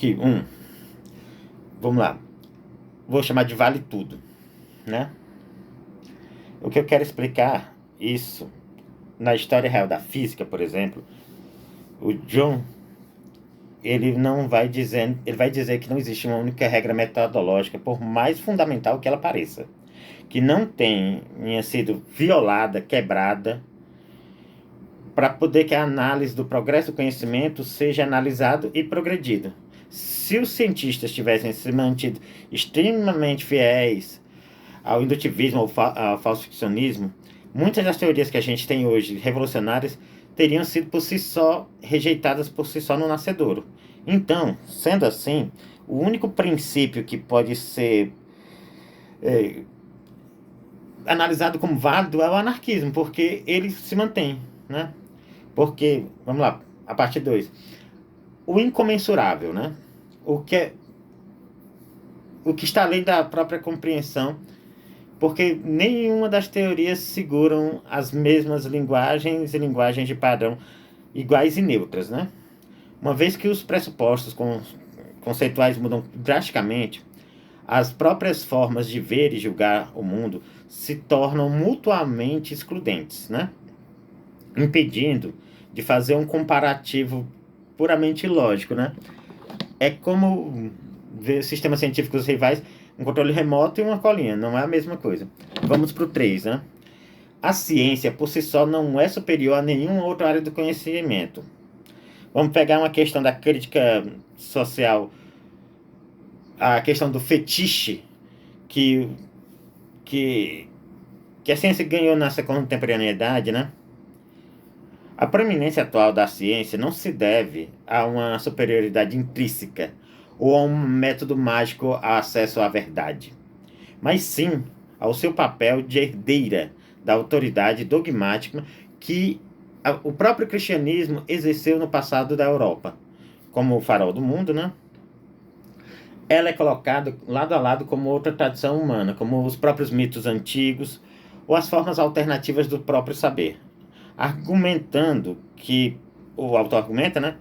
que, vamos lá, vou chamar de vale tudo, né? O que eu quero explicar isso na história real da física, por exemplo, o John, ele não vai dizer, ele vai dizer que não existe uma única regra metodológica, por mais fundamental que ela pareça, que não tenha sido violada, quebrada, para poder que a análise do progresso do conhecimento seja analisado e progredido. Se os cientistas tivessem se mantido extremamente fiéis ao indutivismo, ao falso ficcionismo, muitas das teorias que a gente tem hoje, revolucionárias, teriam sido por si só rejeitadas por si só no nascedouro. Então, sendo assim, o único princípio que pode ser analisado como válido é o anarquismo, porque ele se mantém, né? Porque, vamos lá, a parte 2. O incomensurável, né? O que, o que está além da própria compreensão, porque nenhuma das teorias seguram as mesmas linguagens e linguagens de padrão iguais e neutras, né? Uma vez que os pressupostos conceituais mudam drasticamente, as próprias formas de ver e julgar o mundo se tornam mutuamente excludentes, né? Impedindo de fazer um comparativo puramente lógico, né? É como ver sistemas científicos rivais, um controle remoto e uma colinha, não é a mesma coisa. Vamos para o 3, né? A ciência, por si só, não é superior a nenhuma outra área do conhecimento. Vamos pegar uma questão da crítica social, a questão do fetiche que, que, que a ciência ganhou nessa contemporaneidade, né? A proeminência atual da ciência não se deve a uma superioridade intrínseca ou a um método mágico ao acesso à verdade, mas sim ao seu papel de herdeira da autoridade dogmática que o próprio cristianismo exerceu no passado da Europa, como o farol do mundo, né? Ela é colocada lado a lado como outra tradição humana, como os próprios mitos antigos ou as formas alternativas do próprio saber, argumentando que o autor argumenta, né,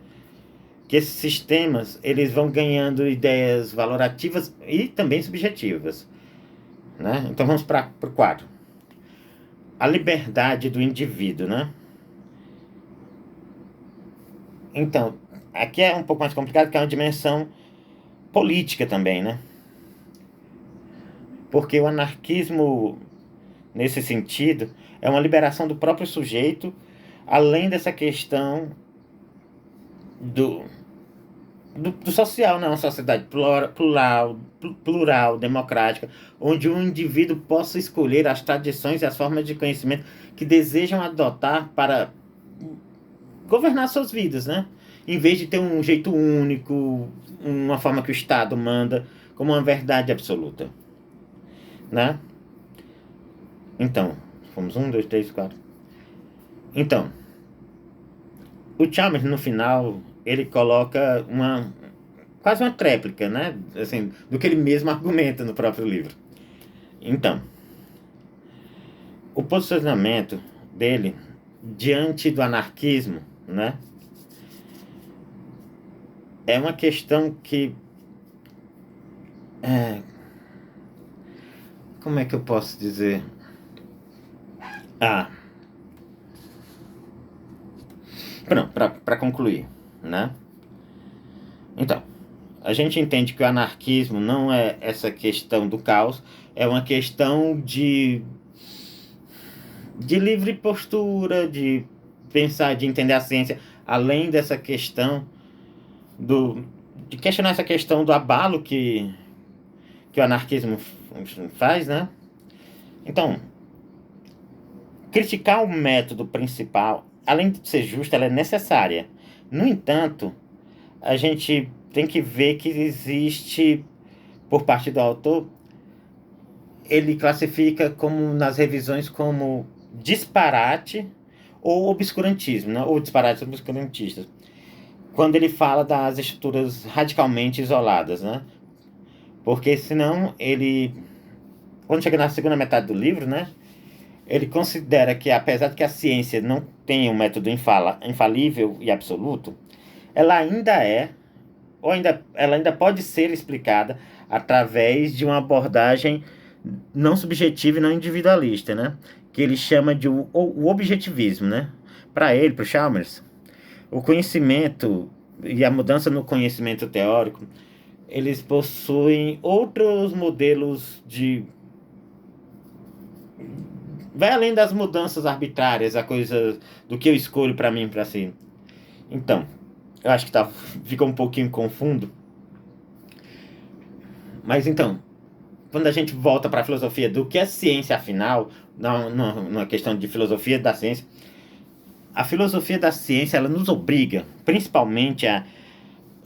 que esses sistemas eles vão ganhando ideias valorativas e também subjetivas, né? Então vamos para o 4. A liberdade do indivíduo, né? Então, aqui é um pouco mais complicado, que é uma dimensão política também, né? Porque o anarquismo, nesse sentido, é uma liberação do próprio sujeito, além dessa questão do social, né? Uma sociedade plural, democrática, onde o indivíduo possa escolher as tradições e as formas de conhecimento que desejam adotar para governar suas vidas, né? Em vez de ter um jeito único, uma forma que o Estado manda, como uma verdade absoluta, né? Então, fomos 1, 2, 3, 4. Então, o Chalmers, no final, ele coloca quase uma tréplica, né? Assim, do que ele mesmo argumenta no próprio livro. Então, o posicionamento dele diante do anarquismo, né? É uma questão que... como é que eu posso dizer? Pronto, para concluir, né? Então, a gente entende que o anarquismo não é essa questão do caos, é uma questão de livre postura, de pensar, de entender a ciência, além dessa questão de questionar essa questão do abalo que o anarquismo faz, né? Então, criticar o método principal, além de ser justa, ela é necessária. No entanto, a gente tem que ver que existe, por parte do autor, ele classifica como nas revisões como disparate ou obscurantismo, né? Ou disparates obscurantistas. Quando ele fala das estruturas radicalmente isoladas, né? Porque senão ele, quando chega na segunda metade do livro, né? Ele considera que, apesar de que a ciência não tenha um método infalível e absoluto, ela ainda é ela ainda pode ser explicada através de uma abordagem não subjetiva e não individualista, né? Que ele chama de o objetivismo, né? Para ele, para o Chalmers, o conhecimento e a mudança no conhecimento teórico, eles possuem outros modelos de... Vai além das mudanças arbitrárias, a coisa do que eu escolho para mim, para si. Então, eu acho que fica um pouquinho confuso. Mas então, quando a gente volta para a filosofia do que é ciência, afinal, na questão de filosofia da ciência, a filosofia da ciência ela nos obriga, principalmente, a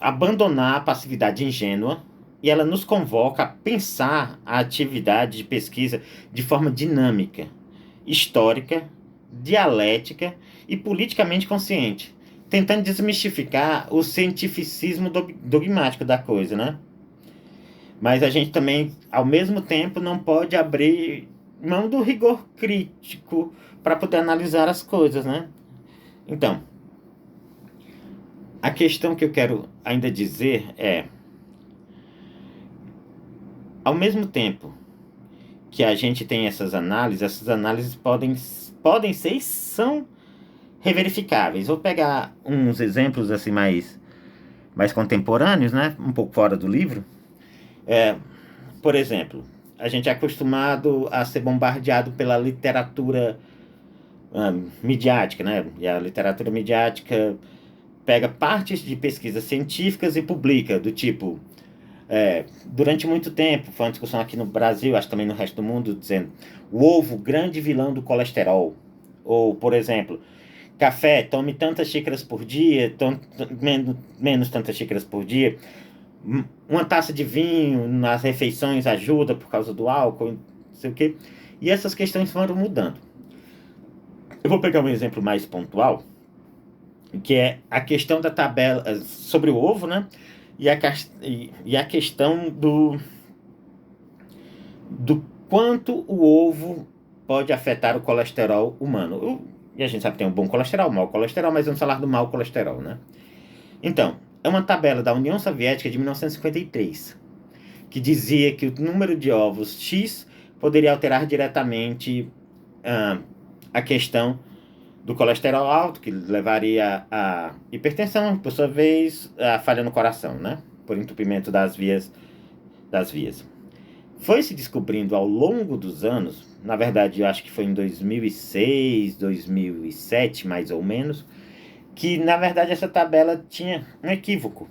abandonar a passividade ingênua e ela nos convoca a pensar a atividade de pesquisa de forma dinâmica, histórica, dialética e politicamente consciente, tentando desmistificar o cientificismo dogmático da coisa, né? Mas a gente também, ao mesmo tempo, não pode abrir mão do rigor crítico para poder analisar as coisas, né? Então, a questão que eu quero ainda dizer é, ao mesmo tempo que a gente tem essas análises podem ser e são reverificáveis. Vou pegar uns exemplos assim mais contemporâneos, né? Um pouco fora do livro. Por exemplo, a gente é acostumado a ser bombardeado pela literatura midiática, né? E a literatura midiática pega partes de pesquisas científicas e publica, do tipo... durante muito tempo, foi uma discussão aqui no Brasil, acho também no resto do mundo, dizendo o ovo, grande vilão do colesterol. Ou, por exemplo, café, tome tantas xícaras por dia, menos tantas xícaras por dia. Uma taça de vinho nas refeições ajuda por causa do álcool, não sei o quê. E essas questões foram mudando. Eu vou pegar um exemplo mais pontual, que é a questão da tabela sobre o ovo, né? E a questão do quanto o ovo pode afetar o colesterol humano. E a gente sabe que tem um bom colesterol, um mau colesterol, mas vamos falar do mau colesterol, né? Então, é uma tabela da União Soviética de 1953, que dizia que o número de ovos X poderia alterar diretamente a questão do colesterol alto, que levaria à hipertensão, por sua vez, a falha no coração, né? Por entupimento das vias. Foi se descobrindo ao longo dos anos, na verdade, eu acho que foi em 2006, 2007, mais ou menos, que, na verdade, essa tabela tinha um equívoco.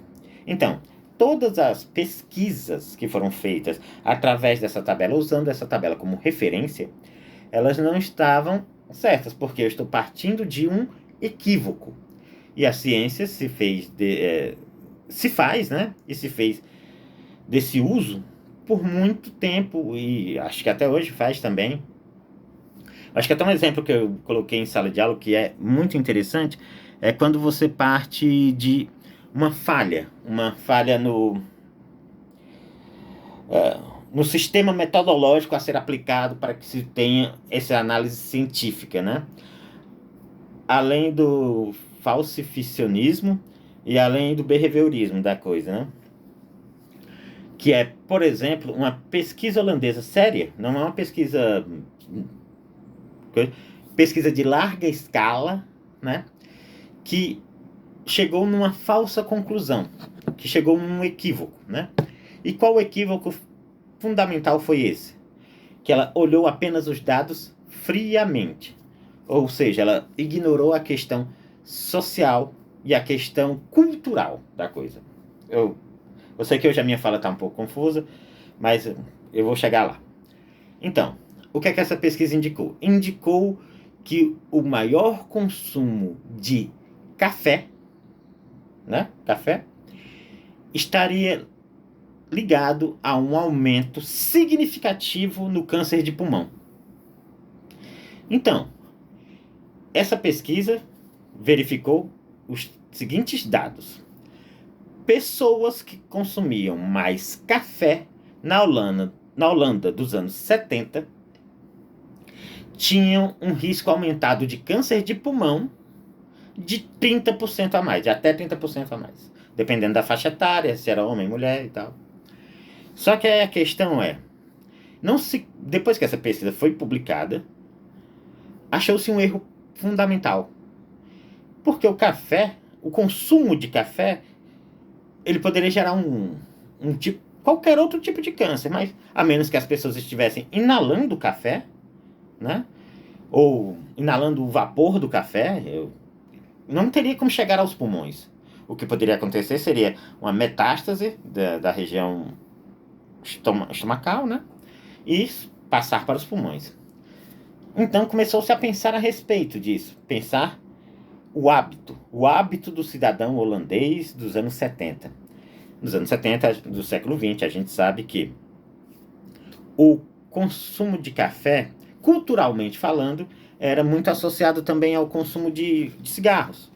Então, todas as pesquisas que foram feitas através dessa tabela, usando essa tabela como referência, elas não estavam certas, porque eu estou partindo de um equívoco. E a ciência se faz, né? E se fez desse uso por muito tempo, e acho que até hoje faz também. Acho que até um exemplo que eu coloquei em sala de aula, que é muito interessante, é quando você parte de uma falha no sistema metodológico a ser aplicado para que se tenha essa análise científica, né? Além do falsificionismo e além do behaviorismo da coisa, né? Que é, por exemplo, uma pesquisa holandesa séria, não é uma pesquisa de larga escala, né? Que chegou numa falsa conclusão, que chegou num equívoco, né? E qual equívoco fundamental foi esse? Que ela olhou apenas os dados friamente. Ou seja, ela ignorou a questão social e a questão cultural da coisa. Eu sei que hoje a minha fala está um pouco confusa, mas eu vou chegar lá. Então, o que é que essa pesquisa indicou? Indicou que o maior consumo de café, né? Café, estaria ligado a um aumento significativo no câncer de pulmão. Então, essa pesquisa verificou os seguintes dados. Pessoas que consumiam mais café na Holanda dos anos 70 tinham um risco aumentado de câncer de pulmão de 30% a mais, de até 30% a mais. Dependendo da faixa etária, se era homem, mulher e tal. Só que aí a questão é, depois que essa pesquisa foi publicada, achou-se um erro fundamental. Porque o consumo de café, ele poderia gerar qualquer outro tipo de câncer, mas a menos que as pessoas estivessem inalando o café, né? Ou inalando o vapor do café, não teria como chegar aos pulmões. O que poderia acontecer seria uma metástase da região estomacal, né? E passar para os pulmões. Então começou-se a pensar a respeito disso. Pensar o hábito do cidadão holandês dos anos 70. Nos anos 70 do século XX, a gente sabe que o consumo de café, culturalmente falando, era muito associado também ao consumo de cigarros.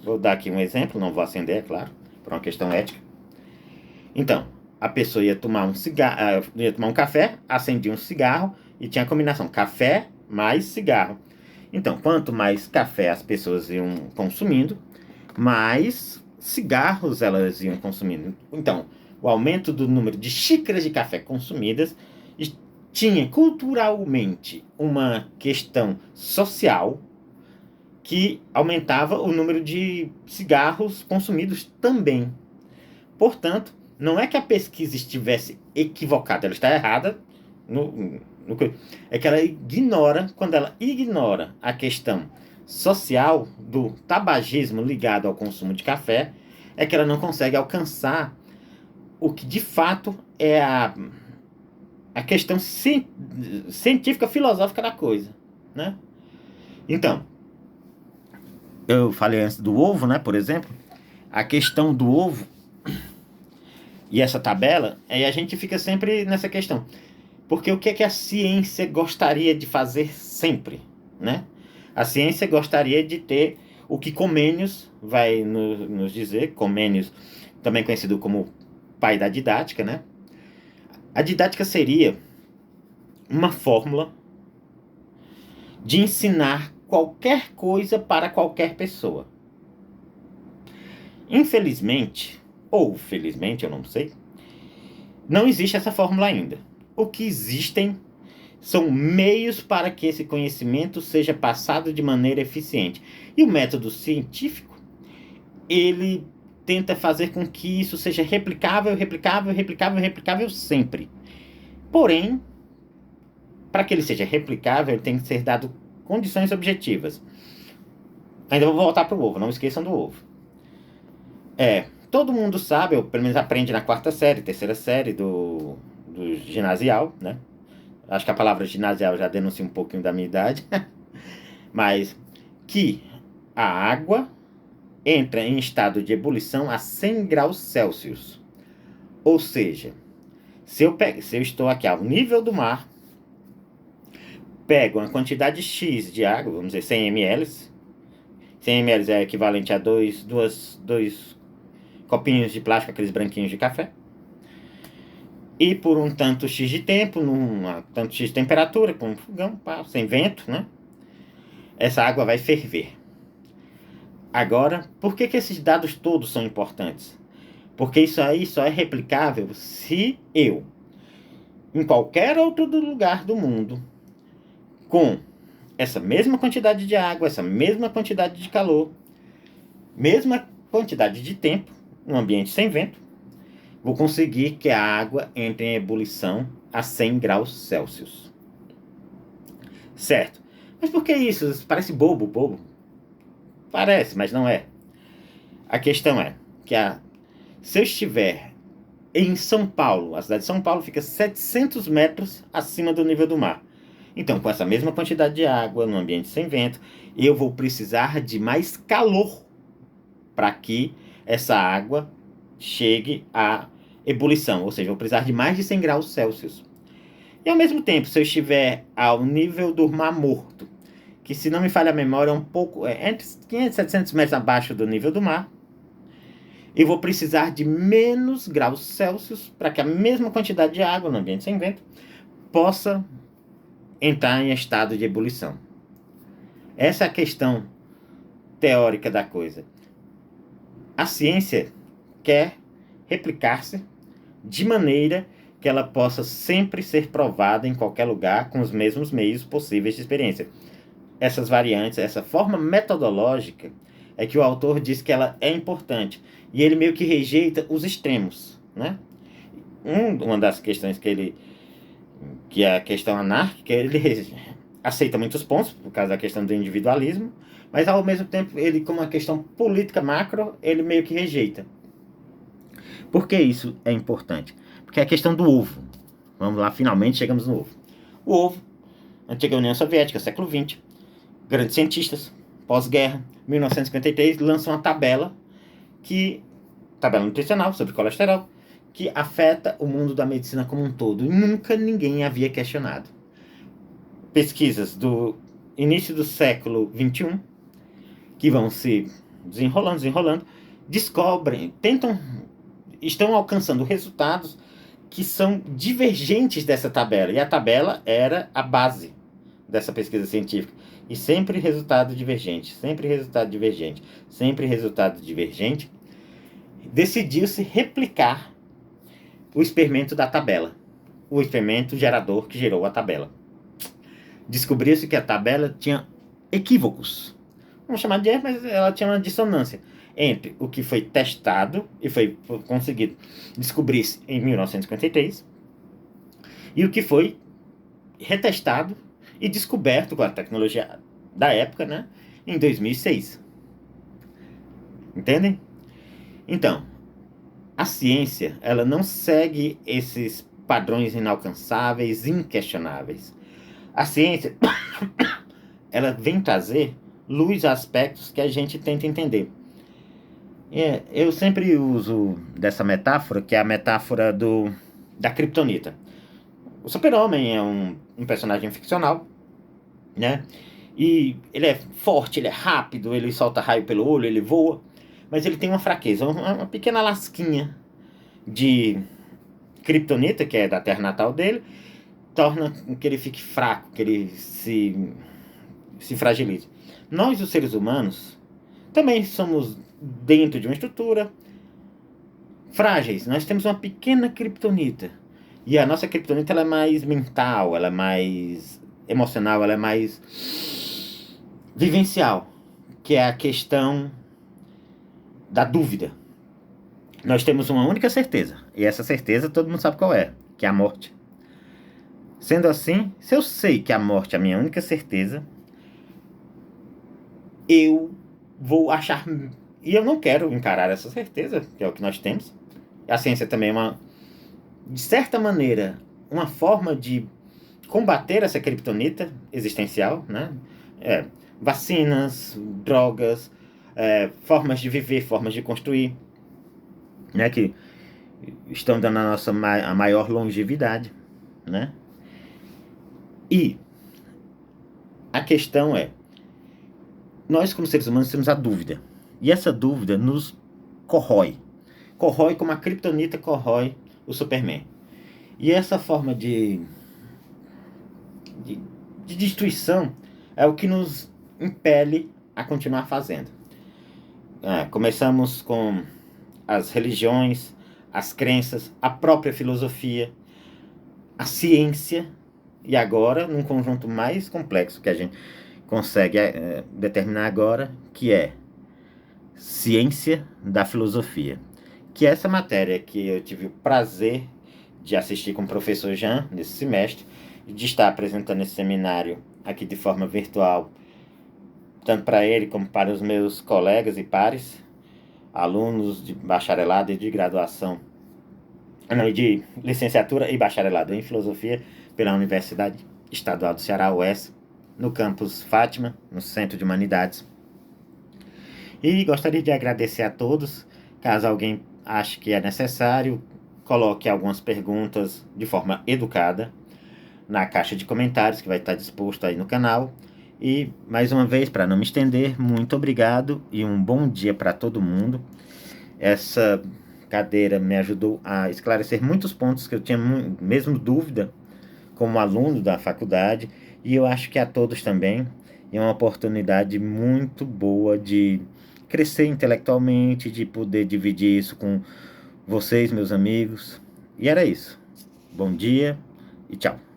Vou dar aqui um exemplo, não vou acender, é claro, por uma questão ética. Então, a pessoa ia tomar um café, acendia um cigarro e tinha a combinação café mais cigarro. Então, quanto mais café as pessoas iam consumindo, mais cigarros elas iam consumindo. Então, o aumento do número de xícaras de café consumidas tinha culturalmente uma questão social que aumentava o número de cigarros consumidos também. Portanto, não é que a pesquisa estivesse equivocada, ela está errada. É que ela quando ela ignora a questão social do tabagismo ligado ao consumo de café, é que ela não consegue alcançar o que de fato é a questão científica, filosófica da coisa, né? Então, eu falei antes do ovo, né, por exemplo, a questão do ovo e essa tabela, aí a gente fica sempre nessa questão. Porque o que é que a ciência gostaria de fazer sempre, né? A ciência gostaria de ter o que Comênios vai nos dizer, Comênios, também conhecido como pai da didática, né? A didática seria uma fórmula de ensinar qualquer coisa para qualquer pessoa. Infelizmente, ou felizmente, eu não sei, não existe essa fórmula ainda. O que existem são meios para que esse conhecimento seja passado de maneira eficiente. E o método científico, ele tenta fazer com que isso seja replicável sempre. Porém, para que ele seja replicável, ele tem que ser dado condições objetivas. Ainda vou voltar para o ovo, não esqueçam do ovo. Todo mundo sabe, ou pelo menos aprende na quarta série, terceira série do ginasial, né? Acho que a palavra ginasial já denuncia um pouquinho da minha idade. Mas que a água entra em estado de ebulição a 100 graus Celsius. Ou seja, se eu estou aqui ao nível do mar, pego uma quantidade X de água, vamos dizer 100 ml. 100 ml é equivalente a dois copinhos de plástico, aqueles branquinhos de café. E por um tanto X de tempo, tanto X de temperatura, com um fogão, sem vento, né? Essa água vai ferver. Agora, por que esses dados todos são importantes? Porque isso aí só é replicável se eu, em qualquer outro lugar do mundo, com essa mesma quantidade de água, essa mesma quantidade de calor, mesma quantidade de tempo, num ambiente sem vento, vou conseguir que a água entre em ebulição a 100 graus Celsius. Certo. Mas por que isso? Isso parece bobo. Parece, mas não é. A questão é que se eu estiver em São Paulo, a cidade de São Paulo fica 700 metros acima do nível do mar. Então, com essa mesma quantidade de água, num ambiente sem vento, eu vou precisar de mais calor para que essa água chegue à ebulição, ou seja, eu vou precisar de mais de 100 graus Celsius. E ao mesmo tempo, se eu estiver ao nível do Mar Morto, que se não me falha a memória é um pouco, entre 500 e 700 metros abaixo do nível do mar, eu vou precisar de menos graus Celsius para que a mesma quantidade de água no ambiente sem vento possa entrar em estado de ebulição. Essa é a questão teórica da coisa. A ciência quer replicar-se de maneira que ela possa sempre ser provada em qualquer lugar com os mesmos meios possíveis de experiência. Essas variantes, essa forma metodológica é que o autor diz que ela é importante. E ele meio que rejeita os extremos, né? Uma das questões que é a questão anárquica, ele aceita muitos pontos, por causa da questão do individualismo, mas ao mesmo tempo, ele, como uma questão política macro, ele meio que rejeita. Por que isso é importante? Porque é a questão do ovo. Vamos lá, finalmente chegamos no ovo. O ovo, antiga União Soviética, século XX, grandes cientistas, pós-guerra, 1953, lançam uma tabela nutricional sobre colesterol, que afeta o mundo da medicina como um todo. E nunca ninguém havia questionado. Pesquisas do início do século XXI, que vão se desenrolando, descobrem, estão alcançando resultados que são divergentes dessa tabela. E a tabela era a base dessa pesquisa científica. E sempre resultado divergente, sempre resultado divergente, sempre resultado divergente. Decidiu-se replicar o experimento da tabela, o experimento gerador que gerou a tabela. Descobriu-se que a tabela tinha equívocos. Vamos chamar de erro, mas ela tinha uma dissonância entre o que foi testado e foi conseguido descobrir-se em 1953 e o que foi retestado e descoberto com a tecnologia da época, né, em 2006. Entendem? Então, a ciência, ela não segue esses padrões inalcançáveis, inquestionáveis. A ciência, ela vem trazer luz a aspectos que a gente tenta entender. Eu sempre uso dessa metáfora, que é a metáfora da Kryptonita. O Super-Homem é um personagem ficcional, né? E ele é forte, ele é rápido, ele solta raio pelo olho, ele voa. Mas ele tem uma fraqueza, uma pequena lasquinha de Kryptonita, que é da terra natal dele, torna que ele fique fraco, que ele se fragilize. Nós, os seres humanos, também somos dentro de uma estrutura frágeis. Nós temos uma pequena Kryptonita. E a nossa Kryptonita, ela é mais mental, ela é mais emocional, ela é mais vivencial, que é a questão da dúvida. Nós temos uma única certeza, e essa certeza todo mundo sabe qual é, que é a morte. Sendo assim, se eu sei que a morte é a minha única certeza, eu vou achar... E eu não quero encarar essa certeza, que é o que nós temos. A ciência também é de certa maneira, uma forma de combater essa criptonita existencial, né? Vacinas, drogas, formas de viver, formas de construir, né? Que estão dando a maior longevidade, né? E a questão é, nós como seres humanos temos a dúvida, e essa dúvida nos corrói como a criptonita corrói o Superman. E essa forma de destruição é o que nos impele a continuar fazendo. Começamos com as religiões, as crenças, a própria filosofia, a ciência, e agora, num conjunto mais complexo que a gente consegue determinar agora, que é ciência da filosofia. Que é essa matéria que eu tive o prazer de assistir com o professor Jean nesse semestre, de estar apresentando esse seminário aqui de forma virtual, tanto para ele como para os meus colegas e pares, alunos de bacharelado e de graduação, de licenciatura e bacharelado em filosofia pela Universidade Estadual do Ceará, UES, no campus Fátima, no Centro de Humanidades. E gostaria de agradecer a todos. Caso alguém ache que é necessário, coloque algumas perguntas de forma educada na caixa de comentários que vai estar disposto aí no canal. E, mais uma vez, para não me estender, muito obrigado e um bom dia para todo mundo. Essa cadeira me ajudou a esclarecer muitos pontos que eu tinha mesmo dúvida como aluno da faculdade, e eu acho que a todos também. e é uma oportunidade muito boa de crescer intelectualmente, de poder dividir isso com vocês, meus amigos. E era isso. Bom dia e tchau.